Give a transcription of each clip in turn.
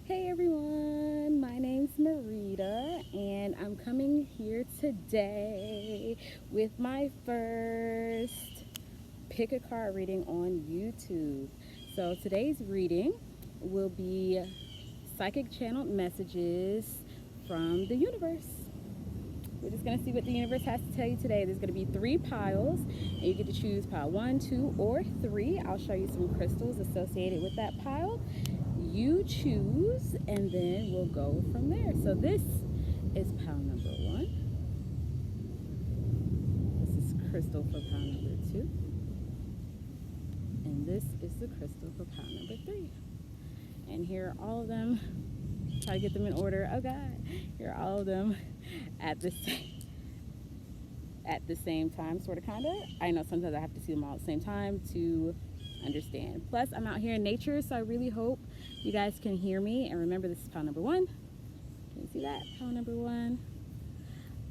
Hey everyone, my name's Marita, and I'm coming here today with my first pick a card reading on YouTube. So today's reading will be psychic channeled messages from the universe. We're just gonna see what the universe has to tell you today. There's gonna be three piles, and you get to choose pile one, two, or three. I'll show you some crystals associated with that pile. You choose, and then we'll go from there. So this is pile number one. This is crystal for pile number two. And this is the crystal for pile number three. And here are all of them. Try to get them in order. Oh God. Here are all of them at the same time, sort of, kind of. I know sometimes I have to see them all at the same time to understand. Plus, I'm out here in nature, so I really hope you guys can hear me. And remember, this is pile number one. Can you see that? Pile number one,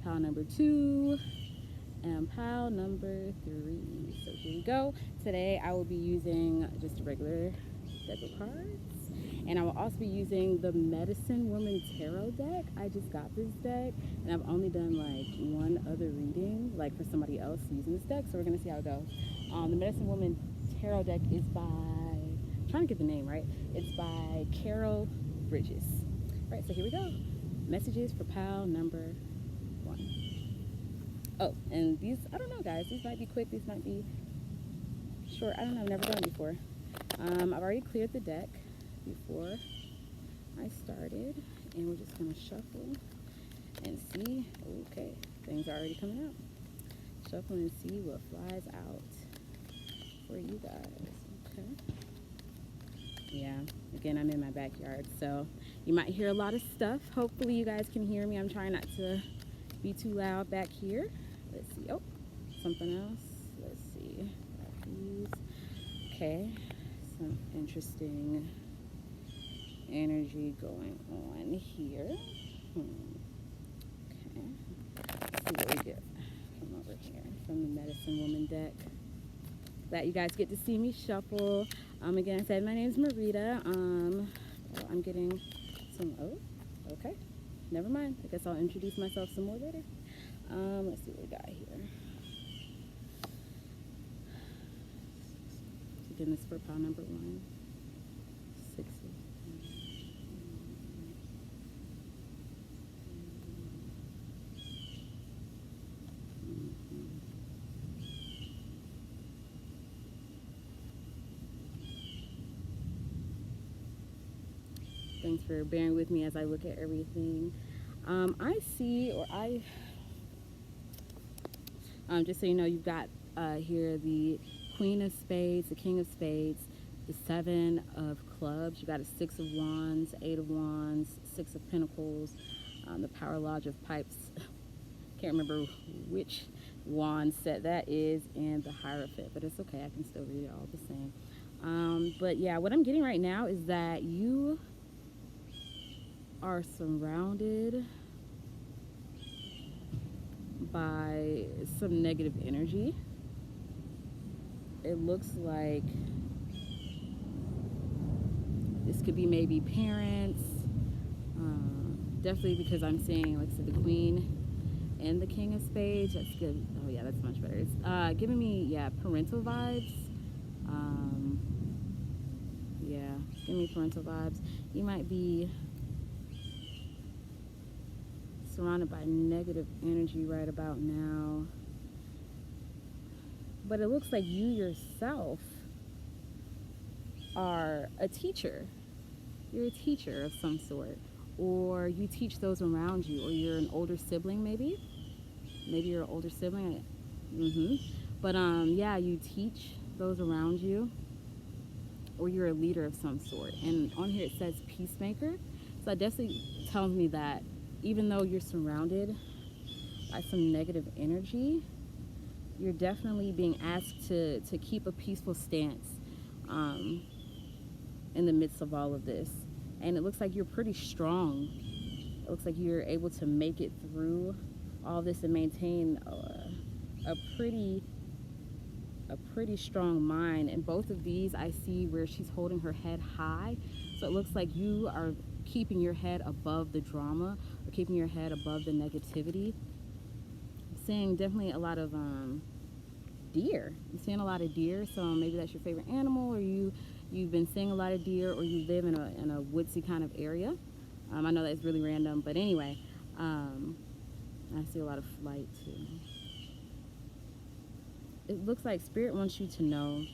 pile number two, and pile number three. So here we go. Today, I will be using just a regular deck of cards. And I will also be using the Medicine Woman Tarot deck. I just got this deck, and I've only done like one other reading, like for somebody else using this deck. So we're gonna see how it goes. The Medicine Woman Tarot deck is by, I'm trying to get the name right. It's by Carol Bridges. All right, so here we go. Messages for pile number one. Oh, and these, I don't know, guys. These might be quick. These might be short. I don't know. I've never done it before. I've already cleared the deck before I started, and we're just gonna shuffle and see. Okay, things are already coming out. Shuffle and see what flies out for you guys. Okay. Yeah, again, I'm in my backyard, so you might hear a lot of stuff. Hopefully you guys can hear me. I'm trying not to be too loud back here. Let's see. Oh, something else. Let's see. Okay, some interesting energy going on here. Okay, let's see what we get from over here from the Medicine Woman deck. That you guys get to see me shuffle. Again, I said my name's Marita. I'm getting some. Oh, okay. Never mind. I guess I'll introduce myself some more later. Let's see what we got here. Again, this is for pile number one. 6. Thanks for bearing with me as I look at everything. I see, or just so you know, you've got here the Queen of Spades, the King of Spades, the 7 of Clubs. You got a 6 of Wands, 8 of Wands, 6 of Pentacles, the Power Lodge of Pipes. Can't remember which wand set that is, and the Hierophant, but it's okay. I can still read it all the same. But yeah, what I'm getting right now is that you are surrounded by some negative energy. It looks like this could be maybe parents, definitely, because I'm seeing, like I said, the Queen and the King of Spades. That's good. Oh yeah, that's much better. It's giving me, yeah, parental vibes. Yeah, giving me parental vibes. You might be surrounded by negative energy right about now, but it looks like you yourself are a teacher. You're a teacher of some sort, or you teach those around you, or you're an older sibling. Maybe you're an older sibling. But yeah, you teach those around you, or you're a leader of some sort. And on here it says peacemaker, so that definitely tells me that even though you're surrounded by some negative energy, you're definitely being asked to keep a peaceful stance in the midst of all of this. And it looks like you're pretty strong. It looks like you're able to make it through all this and maintain a pretty strong mind. And both of these, I see where she's holding her head high. So it looks like you are keeping your head above the drama or keeping your head above the negativity. I'm seeing definitely a lot of deer. I'm seeing a lot of deer, so maybe that's your favorite animal, or you've been seeing a lot of deer, or you live in a woodsy kind of area. I know that's really random, but anyway, I see a lot of flight too. It looks like Spirit wants you to know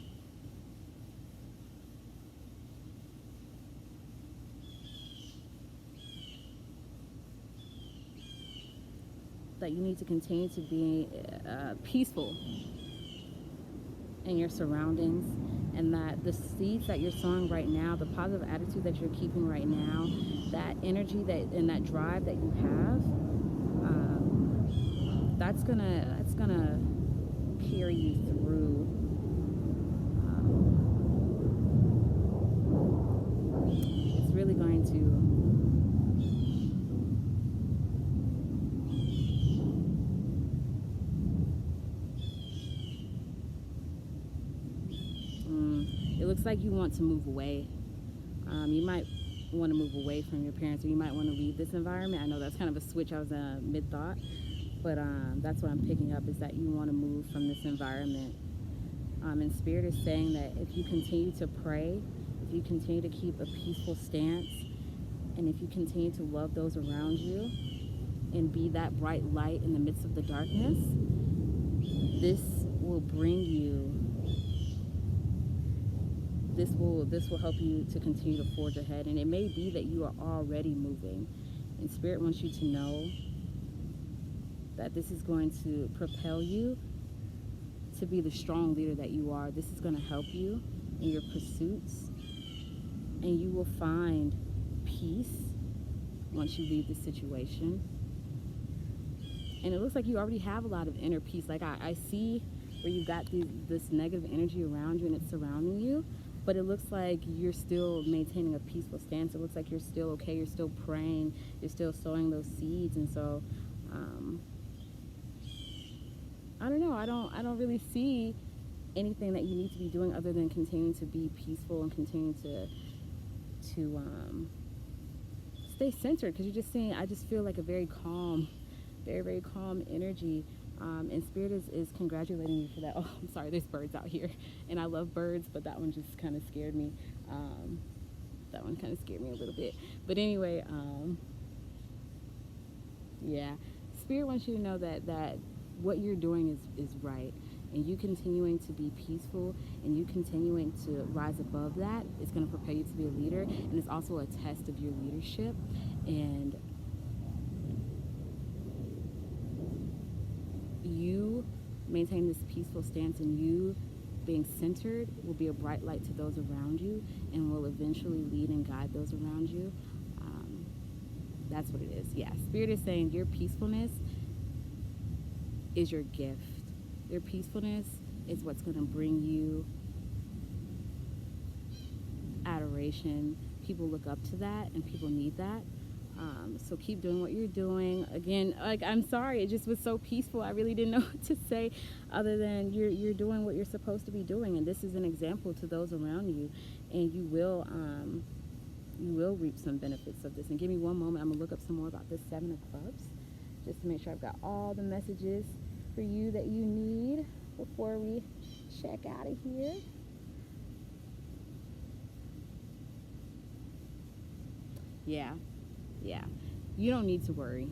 that you need to continue to be peaceful in your surroundings, and that the seeds that you're sowing right now, the positive attitude that you're keeping right now, that energy that and that drive that you have, that's gonna carry you through it's really going to it looks like you want to move away. You might want to move away from your parents, or you might want to leave this environment. I know that's kind of a switch. I was mid-thought, but that's what I'm picking up, is that you want to move from this environment. And Spirit is saying that if you continue to pray, if you continue to keep a peaceful stance, and if you continue to love those around you and be that bright light in the midst of the darkness, this will bring you this will help you to continue to forge ahead. And it may be that you are already moving, and Spirit wants you to know that this is going to propel you to be the strong leader that you are. This is going to help you in your pursuits, and you will find peace once you leave this situation. And it looks like you already have a lot of inner peace. Like I see where you got this negative energy around you and it's surrounding you, but it looks like you're still maintaining a peaceful stance. It looks like you're still okay. You're still praying. You're still sowing those seeds. And so, I don't know. I don't really see anything that you need to be doing other than continuing to be peaceful and continue to stay centered, because you're just seeing, I just feel like a very calm, very calm energy. And Spirit is congratulating you for that. Oh, I'm sorry, there's birds out here, and I love birds, but that one just kind of scared me. That one kind of scared me a little bit. But anyway, yeah, Spirit wants you to know that what you're doing is right, and you continuing to be peaceful and you continuing to rise above that is going to prepare you to be a leader, and it's also a test of your leadership. And you maintain this peaceful stance and you being centered will be a bright light to those around you, and will eventually lead and guide those around you. That's what it is. Yeah, Spirit is saying your peacefulness is your gift. Your peacefulness is what's going to bring you adoration. People look up to that, and people need that. So keep doing what you're doing. Again, like, I'm sorry, it just was so peaceful. I really didn't know what to say other than you're doing what you're supposed to be doing, and this is an example to those around you, and you will reap some benefits of this. And give me one moment. I'm gonna look up some more about this Seven of Clubs, just to make sure I've got all the messages for you that you need before we check out of here. Yeah. You don't need to worry.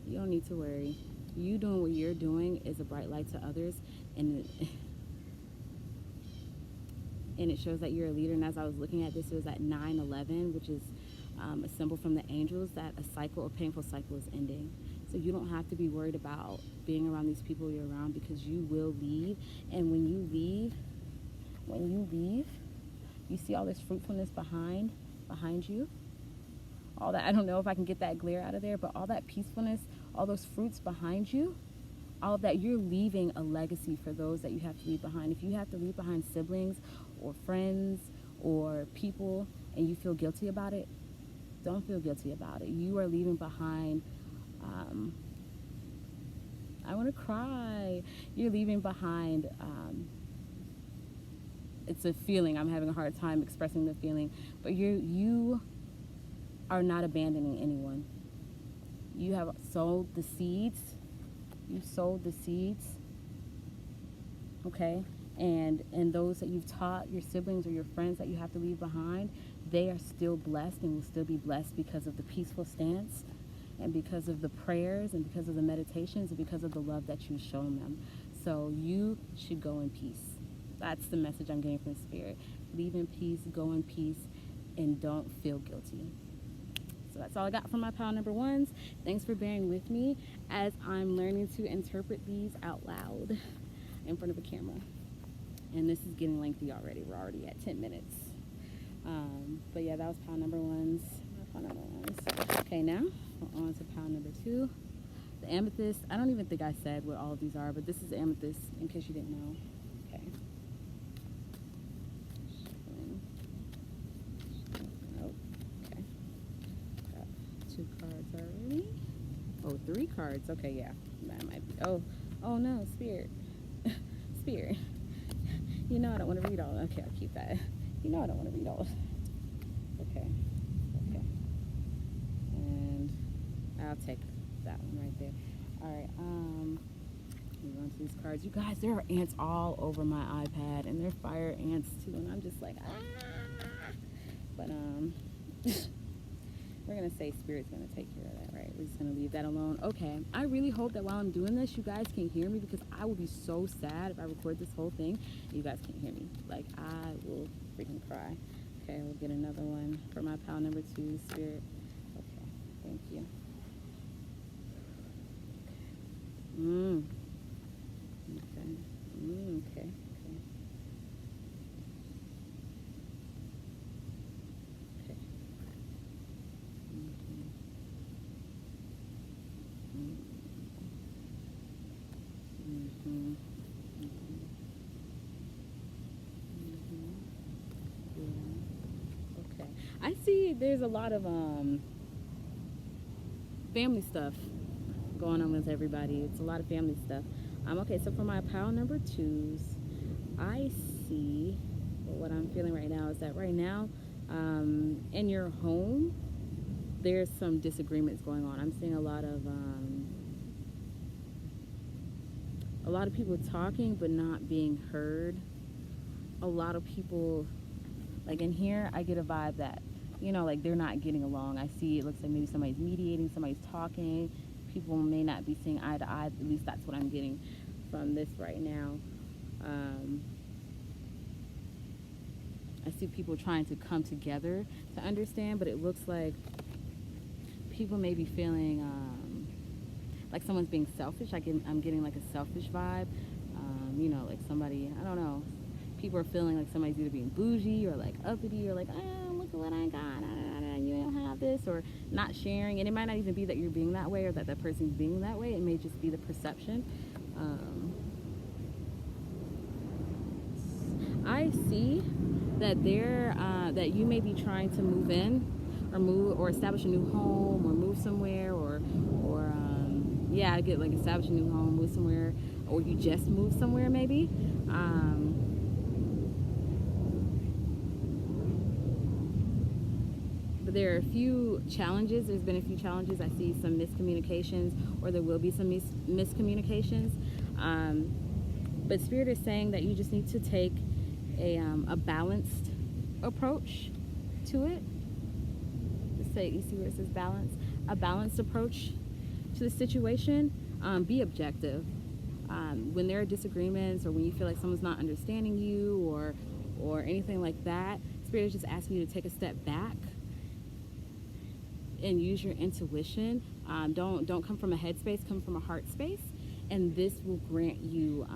You don't need to worry. You doing what you're doing is a bright light to others, and it shows that you're a leader. And as I was looking at this, it was at 9/11, which is a symbol from the angels that a painful cycle is ending. So you don't have to be worried about being around these people you're around, because you will leave. And when you leave, you see all this fruitfulness behind you. All that, I don't know if I can get that glare out of there, but all that peacefulness, all those fruits behind you, all of that, you're leaving a legacy for those that you have to leave behind. If you have to leave behind siblings or friends or people and you feel guilty about it, don't feel guilty about it. You are leaving behind, I want to cry. You're leaving behind, it's a feeling. I'm having a hard time expressing the feeling, but you are not abandoning anyone. You have sowed the seeds. You sowed the seeds. Okay? And those that you've taught, your siblings or your friends that you have to leave behind, they are still blessed and will still be blessed because of the peaceful stance and because of the prayers and because of the meditations and because of the love that you've shown them. So you should go in peace. That's the message I'm getting from Spirit. Leave in peace, go in peace, and don't feel guilty. So that's all I got from my pile number ones. Thanks for bearing with me as I'm learning to interpret these out loud in front of a camera. And this is getting lengthy already. We're already at 10 minutes. But yeah, that was pile number ones. Okay, now we're on to pile number two. The amethyst. I don't even think I said what all of these are, but this is amethyst in case you didn't know. Okay. Oh, okay. Got 2 cards already. Oh, 3 cards. Okay, yeah. That might be. Oh no, Spirit. Spirit. You know I don't want to read all. Okay, I'll keep that. You know I don't want to read all. Okay. And I'll take that one right there. All right. Move on to these cards. You guys, there are ants all over my iPad, and they're fire ants too. And I'm just like, But we're gonna say Spirit's gonna take care of that, right? We're just gonna leave that alone. Okay. I really hope that while I'm doing this, you guys can hear me, because I will be so sad if I record this whole thing and you guys can't hear me. Like, I will freaking cry. Okay, we'll get another one for my pile number 2, Spirit. Okay, thank you. Okay. Okay. I see there's a lot of family stuff going on with everybody. It's a lot of family stuff. Okay, so for my pile number 2s, I see, what I'm feeling right now is that right now, in your home, there's some disagreements going on. I'm seeing a lot of people talking but not being heard. A lot of people, like in here, I get a vibe that, like they're not getting along. I see it looks like maybe somebody's mediating, somebody's talking. People may not be seeing eye to eye. At least that's what I'm getting from this right now. I see people trying to come together to understand, but it looks like people may be feeling like someone's being selfish. I'm getting like a selfish vibe. Like somebody, I don't know. People are feeling like somebody's either being bougie or like uppity or like, look at what I got. You don't have this, or not sharing. And it might not even be that you're being that way or that that person's being that way. It may just be the perception. I see that that you may be trying to move in or move or establish a new home or move somewhere or I get like establish a new home, move somewhere, or you just move somewhere maybe. But there are a few challenges. There's been a few challenges. I see some miscommunications, or there will be some miscommunications. But Spirit is saying that you just need to take a balanced approach to it. Let's say, you see where it says balance? A balanced approach to the situation. Be objective. When there are disagreements, or when you feel like someone's not understanding you, or anything like that, Spirit is just asking you to take a step back and use your intuition. Don't come from a head space, come from a heart space, and this will grant you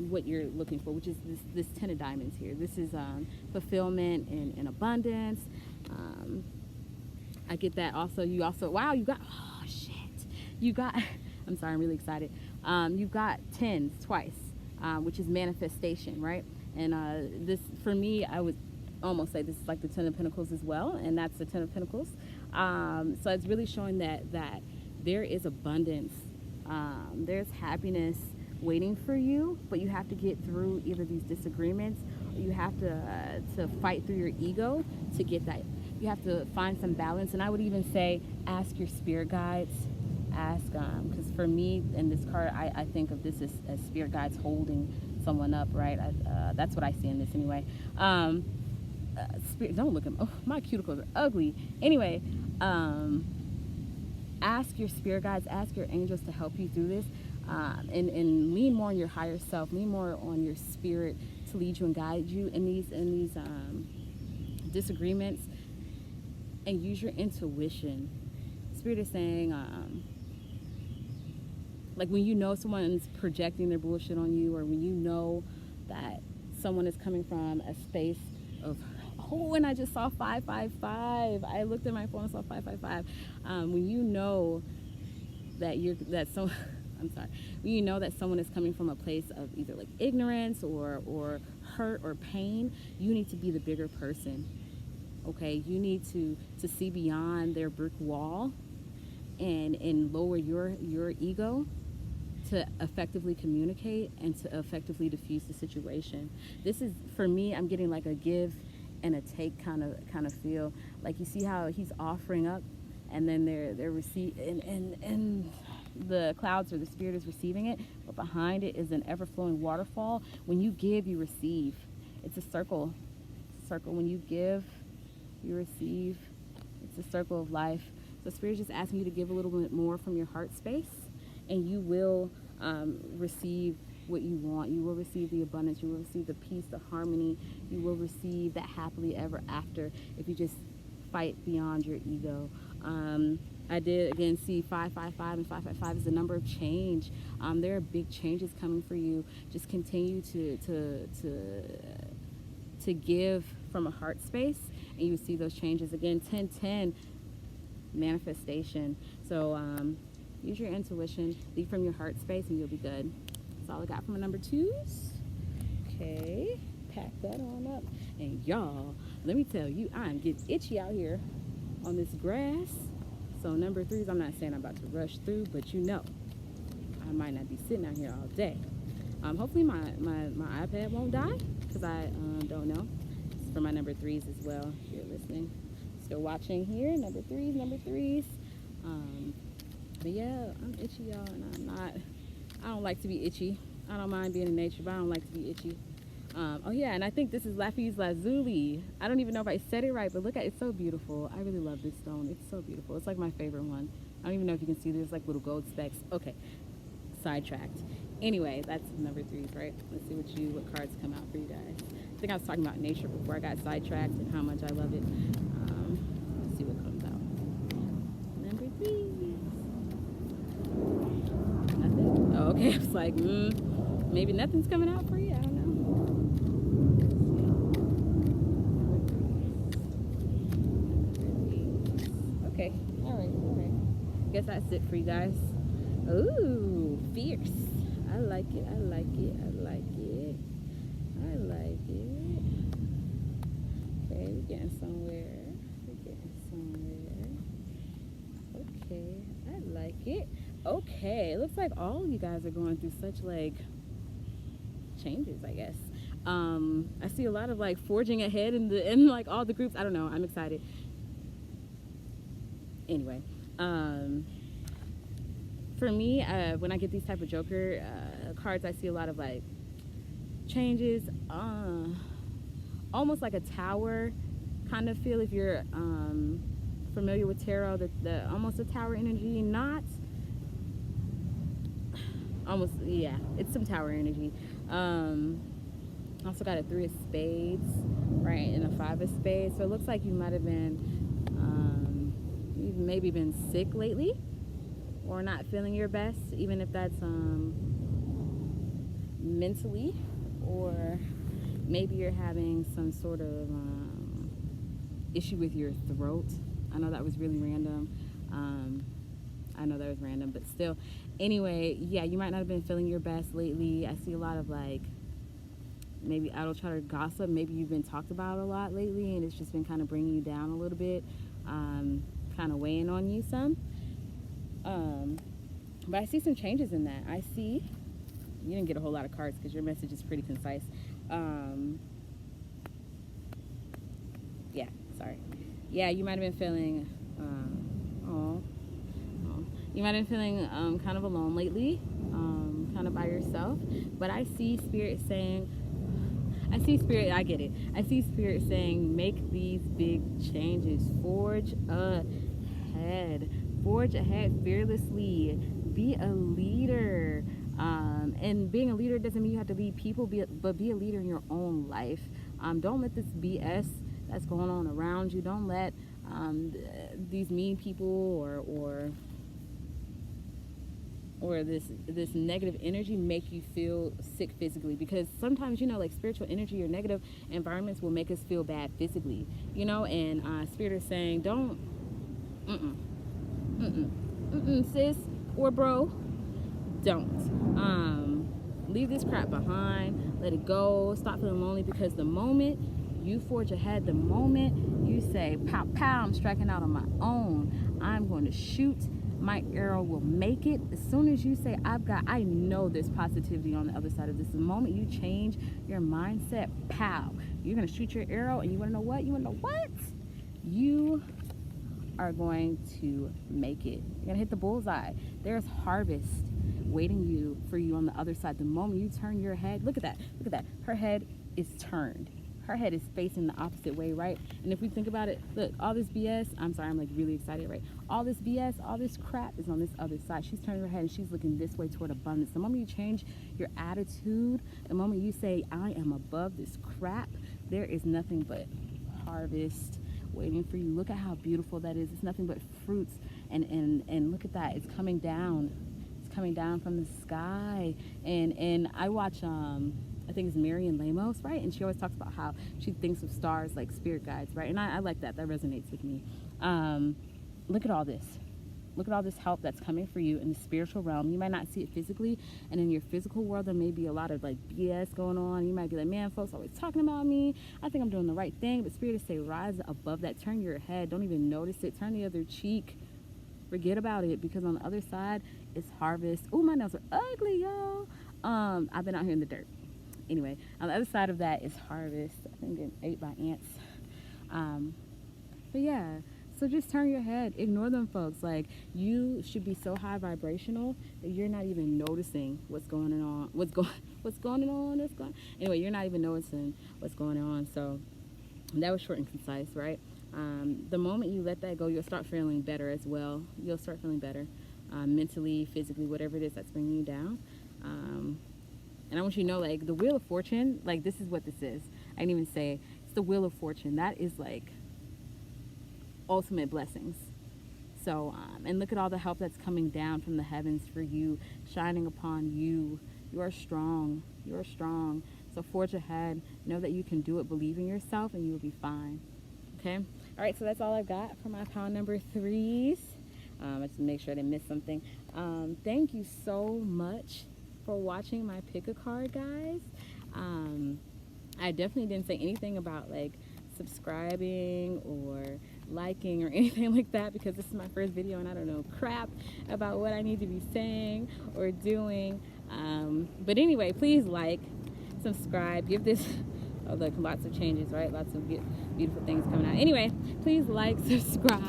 what you're looking for, which is this 10 of diamonds here. This is fulfillment and abundance. I get that also. Wow, you got, oh shit, you got, I'm sorry, I'm really excited. You've got 10s twice, which is manifestation, right? And this, for me, I would almost say this is like the 10 of Pentacles as well, and that's the 10 of Pentacles. So it's really showing that there is abundance, there's happiness waiting for you, but you have to get through either these disagreements, or you have to fight through your ego to get that. You have to find some balance. And I would even say ask your spirit guides. Ask, because for me in this card, I think of this as spirit guides holding someone up, right? That's what I see in this anyway. Spirit, don't look at me. Oh, my cuticles are ugly. Anyway, ask your spirit guides, ask your angels to help you through this, and lean more on your higher self, lean more on your spirit to lead you and guide you in these disagreements, and use your intuition. Spirit is saying, like when you know someone's projecting their bullshit on you, or when you know that someone is coming from a space of, oh, and I just saw 555. I looked at my phone and saw 555. When you know that I'm sorry. When you know that someone is coming from a place of either like ignorance or hurt or pain, you need to be the bigger person. Okay, you need to see beyond their brick wall and lower your ego to effectively communicate and to effectively diffuse the situation. This is, for me, I'm getting like a give and a take kind of feel. Like, you see how he's offering up, and then they're receiving, and the clouds or the spirit is receiving it, but behind it is an ever-flowing waterfall. When you give, you receive. It's a circle. When you give, you receive. It's a circle of life. So Spirit is just asking you to give a little bit more from your heart space, and you will receive what you want. You will receive the abundance. You will receive the peace, the harmony. You will receive that happily ever after if you just fight beyond your ego. I did again see 555, and 555 is the number of change. There are big changes coming for you. Just continue to give from a heart space, and you will see those changes. Again, 1010, manifestation. So use your intuition, lead from your heart space, and you'll be good. That's all I got from my number twos. Okay, pack that on up. And y'all, let me tell you, I'm getting itchy out here on this grass. So number threes, I'm not saying I'm about to rush through, but you know, I might not be sitting out here all day. Hopefully my iPad won't die, because I don't know. It's for my number threes as well, if you're listening. Still watching here, number threes. But yeah, I'm itchy, y'all, and I don't like to be itchy. I don't mind being in nature, but I don't like to be itchy. Oh yeah, and I think this is Lapis Lazuli. I don't even know if I said it right, but look at it, it's so beautiful. I really love this stone. It's so beautiful. It's like my favorite one. I don't even know if you can see, there's like little gold specks. Okay, sidetracked. Anyway, that's number threes, right? Let's see what cards come out for you guys. I think I was talking about nature before I got sidetracked and how much I love it. Let's see what comes out. Number threes. Nothing? Oh, okay. I was like, maybe nothing's coming out for you. I don't know. Okay. All right. Guess that's it for you guys. Ooh, fierce. I like it. Okay, we're getting somewhere. Okay, I like it. Okay, it looks like all you guys are going through such like changes, I guess. I see a lot of like forging ahead in like all the groups. I don't know. I'm excited. Anyway, for me, when I get these type of Joker cards, I see a lot of like changes, almost like a tower kind of feel. If you're familiar with tarot, the almost a tower energy, not almost, yeah, it's some tower energy. Also got a 3 of spades, right, and a 5 of spades. So it looks like you might have been, you've maybe been sick lately, or not feeling your best, even if that's mentally, or maybe you're having some sort of issue with your throat. I know that was really random. But still. Anyway, yeah, you might not have been feeling your best lately. I see a lot of like maybe idle chatter gossip. Maybe you've been talked about a lot lately, and it's just been kind of bringing you down a little bit, kind of weighing on you some. But I see some changes in that. I see, you didn't get a whole lot of cards because your message is pretty concise. Yeah, sorry. yeah, you might have been feeling, you might have been feeling kind of alone lately, kind of by yourself. But I see Spirit saying, I get it. I see Spirit saying, make these big changes. Forge ahead. Forge ahead fearlessly. Be a leader. And being a leader doesn't mean you have to lead people, but be a leader in your own life. Don't let this BS that's going on around you, don't let these mean people or this negative energy make you feel sick physically, because sometimes, you know, like spiritual energy or negative environments will make us feel bad physically, you know. And Spirit is saying, don't sis or bro, don't leave this crap behind. Let it go. Stop feeling lonely, because the moment you forge ahead, the moment you say, pow pow, I'm striking out on my own, I'm going to shoot, my arrow will make it. As soon as you say, I know there's positivity on the other side of this, the moment you change your mindset, pow, you're going to shoot your arrow. And you want to know what? You are going to make it. You're going to hit the bullseye. There's harvest waiting for you on the other side. The moment you turn your head, look at that. Her head is turned. Her head is facing the opposite way, right? And if we think about it, look, all this BS, I'm sorry, I'm like really excited, right? All this BS, all this crap is on this other side. She's turning her head and she's looking this way toward abundance. The moment you change your attitude, the moment you say, I am above this crap, there is nothing but harvest waiting for you. Look at how beautiful that is. It's nothing but fruits. And look at that. It's coming down. It's coming down from the sky. And I watch I think it's Marian Lamos, right? And she always talks about how she thinks of stars like spirit guides, right? And I like that. That resonates with me. Look at all this. Look at all this help that's coming for you in the spiritual realm. You might not see it physically, and in your physical world, there may be a lot of like BS going on. You might be like, man, folks always talking about me. I think I'm doing the right thing. But Spirit is saying, rise above that. Turn your head. Don't even notice it. Turn the other cheek. Forget about it, because on the other side is harvest. Oh, my nails are ugly, y'all. I've been out here in the dirt. Anyway, on the other side of that is harvest. I think getting ate by ants. But yeah, so just turn your head. Ignore them, folks. Like, you should be so high vibrational that you're not even noticing what's going on. Anyway, you're not even noticing what's going on. So that was short and concise, right? The moment you let that go, you'll start feeling better as well. You'll start feeling better mentally, physically, whatever it is that's bringing you down. And I want you to know, like, the Wheel of Fortune, like, this is what this is. I didn't even say it's the Wheel of Fortune. That is like ultimate blessings. So, and look at all the help that's coming down from the heavens for you, shining upon you. You are strong. You are strong. So forge ahead. Know that you can do it. Believe in yourself, and you will be fine. Okay? All right, so that's all I've got for my pound number 3s. I just make sure I didn't miss something. Thank you so much for watching my pick a card, guys. I definitely didn't say anything about like subscribing or liking or anything like that, because this is my first video and I don't know crap about what I need to be saying or doing. But anyway, please like, subscribe, give this look, lots of changes, right? Lots of beautiful things coming out. Anyway, please like, subscribe.